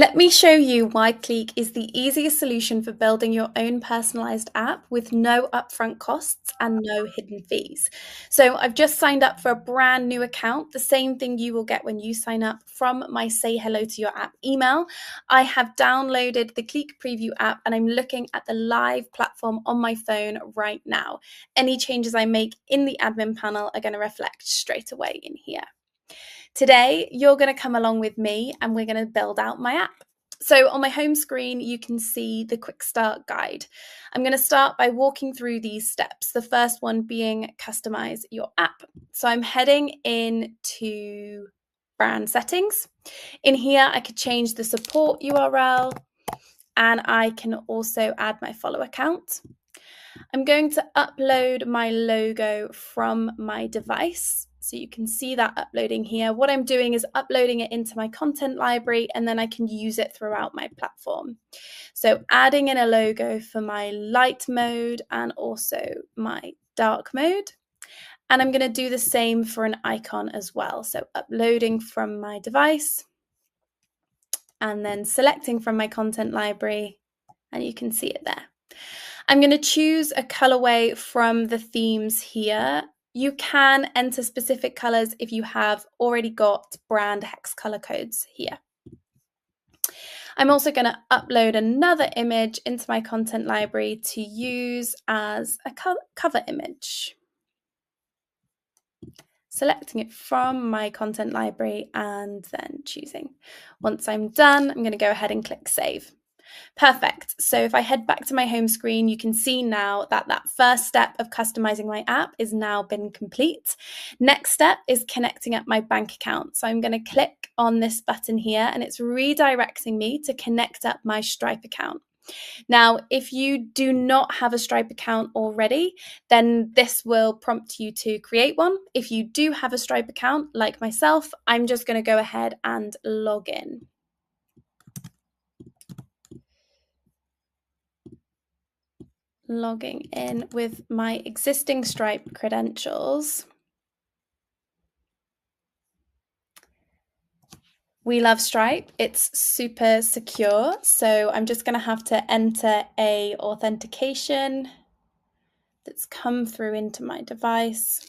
Let me show you why KLIQ is the easiest solution for building your own personalized app with no upfront costs and no hidden fees. So I've just signed up for a brand new account, the same thing you will get when you sign up from my Say Hello to Your App email. I have downloaded the KLIQ Preview app and I'm looking at the live platform on my phone right now. Any changes I make in the admin panel are going to reflect straight away in here. Today, you're going to come along with me and we're going to build out my app. So on my home screen, you can see the quick start guide. I'm going to start by walking through these steps. The first one being customize your app. So I'm heading into brand settings. In here, I could change the support URL and I can also add my follow account. I'm going to upload my logo from my device. So you can see that uploading here. What I'm doing is uploading it into my content library and then I can use it throughout my platform. So adding in a logo for my light mode and also my dark mode. And I'm going to do the same for an icon as well. So uploading from my device and then selecting from my content library, and you can see it there. I'm going to choose a colorway from the themes here. You can enter specific colors if you have already got brand hex color codes here. I'm also going to upload another image into my content library to use as a cover image. Selecting it from my content library and then choosing. Once I'm done, I'm going to go ahead and click save. Perfect. So if I head back to my home screen, you can see now that that first step of customizing my app is now been complete. Next step is connecting up my bank account. So I'm going to click on this button here and it's redirecting me to connect up my Stripe account. Now, if you do not have a Stripe account already, then this will prompt you to create one. If you do have a Stripe account, like myself, I'm just going to go ahead and log in. Logging in with my existing Stripe credentials. We love Stripe. It's super secure. So I'm just going to have to enter a authentication that's come through into my device.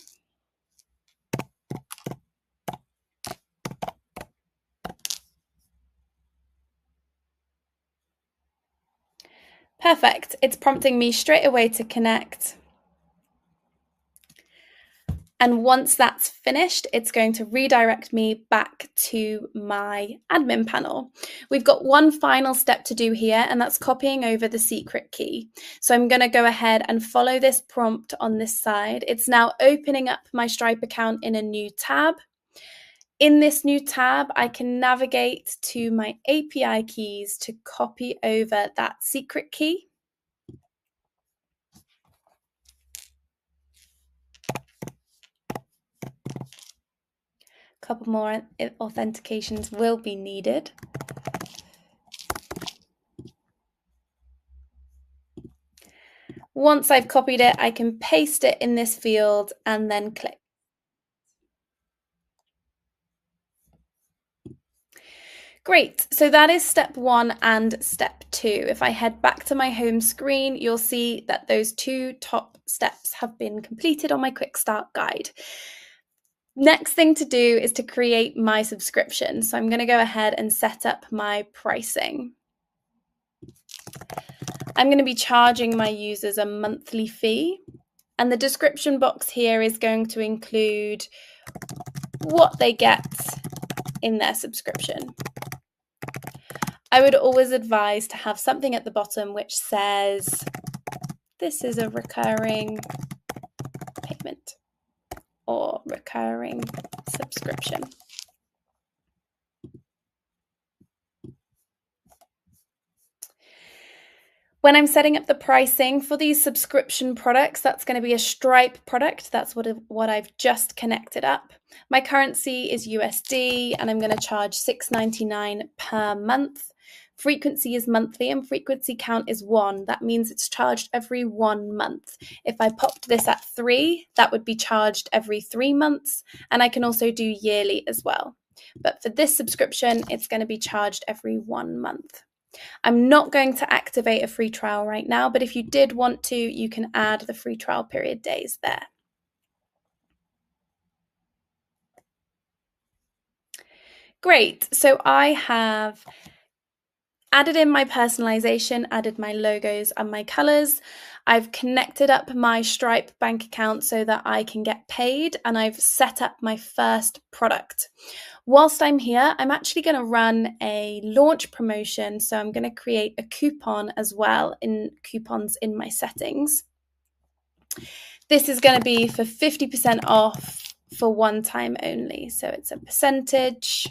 Perfect. It's prompting me straight away to connect. And once that's finished, it's going to redirect me back to my admin panel. We've got one final step to do here, and that's copying over the secret key. So I'm going to go ahead and follow this prompt on this side. It's now opening up my Stripe account in a new tab. In this new tab, I can navigate to my API keys to copy over that secret key. A couple more authentications will be needed. Once I've copied it, I can paste it in this field and then click. Great, so that is step 1 and step 2. If I head back to my home screen, you'll see that those 2 top steps have been completed on my quick start guide. Next thing to do is to create my subscription. So I'm going to go ahead and set up my pricing. I'm going to be charging my users a monthly fee, and the description box here is going to include what they get in their subscription. I would always advise to have something at the bottom which says, this is a recurring payment or recurring subscription. When I'm setting up the pricing for these subscription products, that's going to be a Stripe product. That's what I've just connected up. My currency is USD and I'm going to charge $6.99 per month. Frequency is monthly and frequency count is 1. That means it's charged every 1 month. If I popped this at 3, that would be charged every 3 months. And I can also do yearly as well. But for this subscription, it's going to be charged every 1 month. I'm not going to activate a free trial right now, but if you did want to, you can add the free trial period days there. Great. So I have added in my personalization, added my logos and my colors. I've connected up my Stripe bank account so that I can get paid, and I've set up my first product. Whilst I'm here, I'm actually going to run a launch promotion. So I'm going to create a coupon as well, in coupons in my settings. This is going to be for 50% off for one time only. So it's a percentage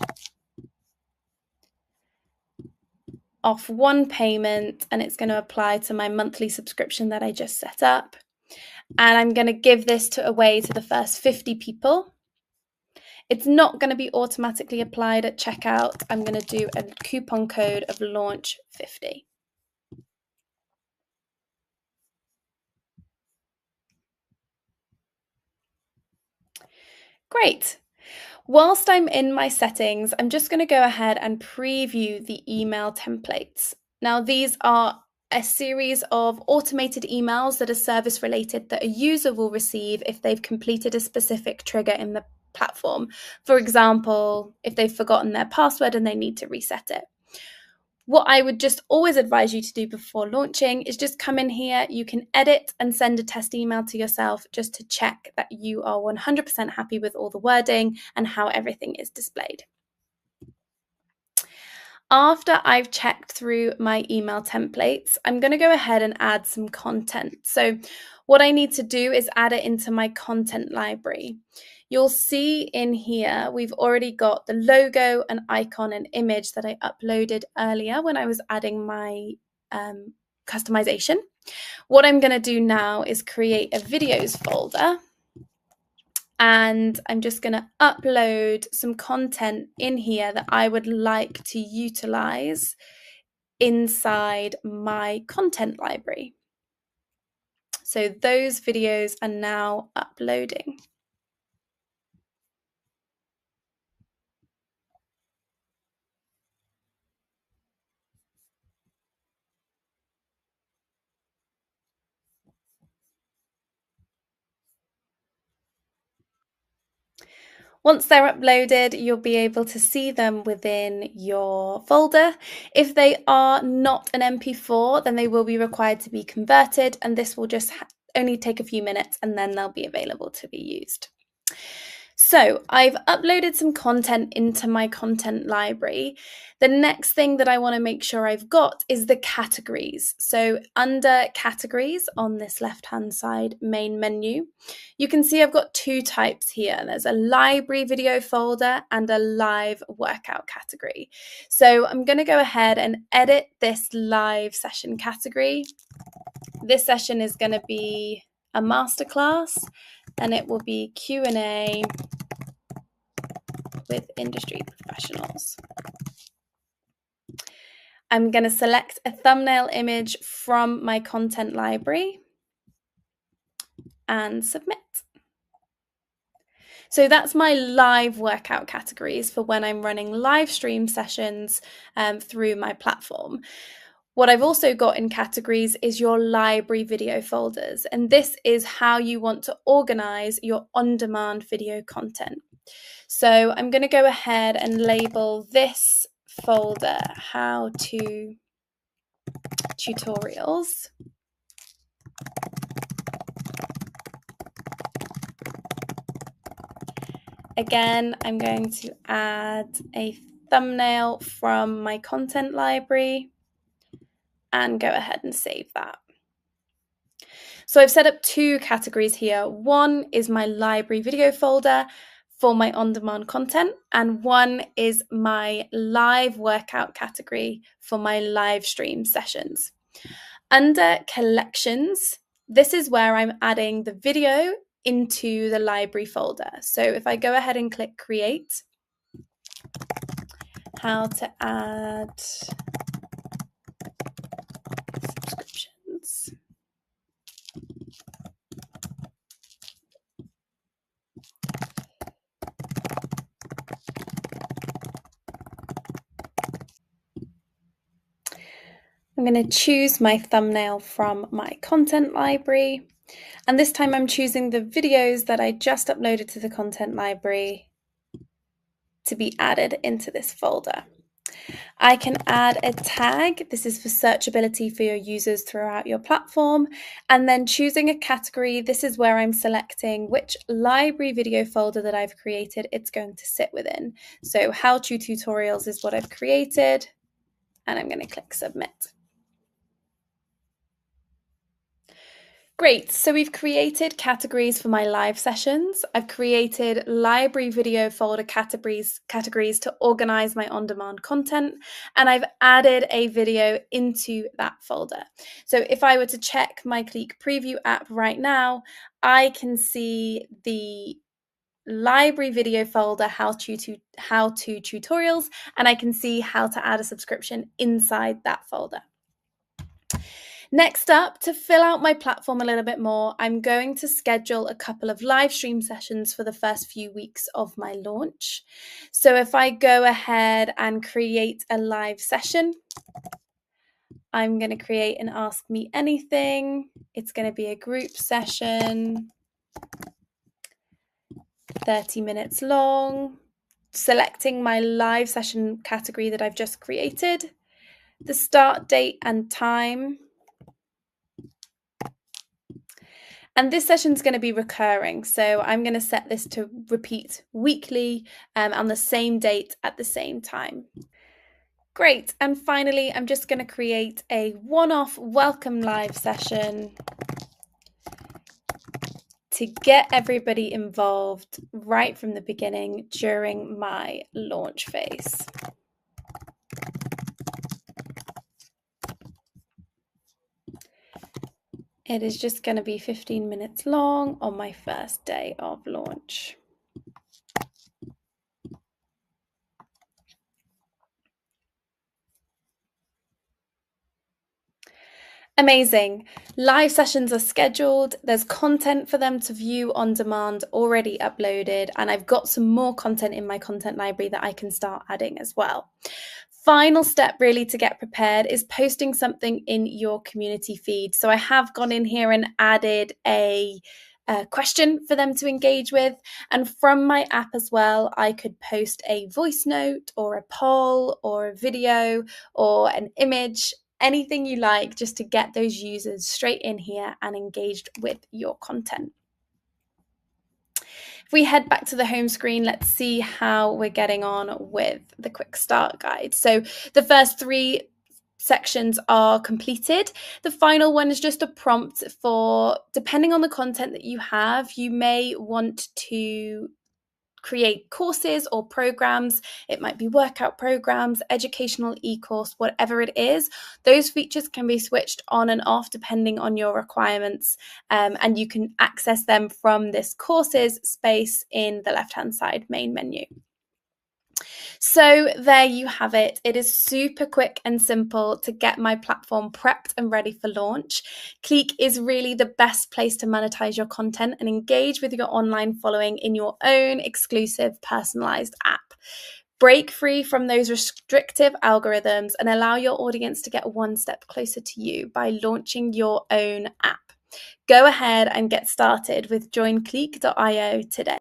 off one payment, and it's going to apply to my monthly subscription that I just set up. And I'm going to give this away to the first 50 people. It's not going to be automatically applied at checkout. I'm going to do a coupon code of launch 50. Great. Whilst I'm in my settings, I'm just going to go ahead and preview the email templates. Now, these are a series of automated emails that are service related that a user will receive if they've completed a specific trigger in the platform. For example, if they've forgotten their password and they need to reset it. What I would just always advise you to do before launching is just come in here. You can edit and send a test email to yourself just to check that you are 100% happy with all the wording and how everything is displayed. After I've checked through my email templates, I'm going to go ahead and add some content. So what I need to do is add it into my content library. You'll see in here, we've already got the logo, an icon, and image that I uploaded earlier when I was adding my customization. What I'm going to do now is create a videos folder, and I'm just going to upload some content in here that I would like to utilize inside my content library. So those videos are now uploading. Once they're uploaded, you'll be able to see them within your folder. If they are not an MP4, then they will be required to be converted, and this will just only take a few minutes and then they'll be available to be used. So I've uploaded some content into my content library. The next thing that I want to make sure I've got is the categories. So under categories on this left-hand side main menu, you can see I've got two types here. There's a library video folder and a live workout category. So I'm going to go ahead and edit this live session category. This session is going to be a masterclass, and it will be Q&A with industry professionals. I'm going to select a thumbnail image from my content library and submit. So that's my live workout categories for when I'm running live stream sessions through my platform. What I've also got in categories is your library video folders, and this is how you want to organize your on-demand video content. So I'm going to go ahead and label this folder How to Tutorials. Again, I'm going to add a thumbnail from my content library and go ahead and save that. So I've set up two categories here. One is my library video folder for my on-demand content, and one is my live workout category for my live stream sessions. Under collections, this is where I'm adding the video into the library folder. So if I go ahead and click create, how to add subscriptions. I'm going to choose my thumbnail from my content library. And this time I'm choosing the videos that I just uploaded to the content library to be added into this folder. I can add a tag. This is for searchability for your users throughout your platform. And then choosing a category. This is where I'm selecting which library video folder that I've created it's going to sit within. So how-to tutorials is what I've created. And I'm going to click submit. Great, so we've created categories for my live sessions. I've created library video folder categories to organize my on-demand content, and I've added a video into that folder. So if I were to check my KLIQ preview app right now, I can see the library video folder how-to tutorials, and I can see how to add a subscription inside that folder. Next up, to fill out my platform a little bit more, I'm going to schedule a couple of live stream sessions for the first few weeks of my launch. So if I go ahead and create a live session, I'm going to create an Ask Me Anything. It's going to be a group session, 30 minutes long, selecting my live session category that I've just created, the start date and time. And this session is going to be recurring, so I'm going to set this to repeat weekly on the same date at the same time. Great, and finally, I'm just going to create a one-off welcome live session to get everybody involved right from the beginning during my launch phase. It is just going to be 15 minutes long on my first day of launch. Amazing. Live sessions are scheduled. There's content for them to view on demand already uploaded, and I've got some more content in my content library that I can start adding as well. Final step really to get prepared is posting something in your community feed. So I have gone in here and added a question for them to engage with. And from my app as well, I could post a voice note or a poll or a video or an image, anything you like, just to get those users straight in here and engaged with your content. If we head back to the home screen, let's see how we're getting on with the quick start guide. So the first 3 sections are completed. The final one is just a prompt for, depending on the content that you have, you may want to create courses or programs. It might be workout programs, educational e-course, whatever it is. Those features can be switched on and off depending on your requirements, and you can access them from this courses space in the left-hand side main menu. So there you have it. It is super quick and simple to get my platform prepped and ready for launch. KLIQ is really the best place to monetize your content and engage with your online following in your own exclusive personalized app. Break free from those restrictive algorithms and allow your audience to get one step closer to you by launching your own app. Go ahead and get started with joinkliq.io today.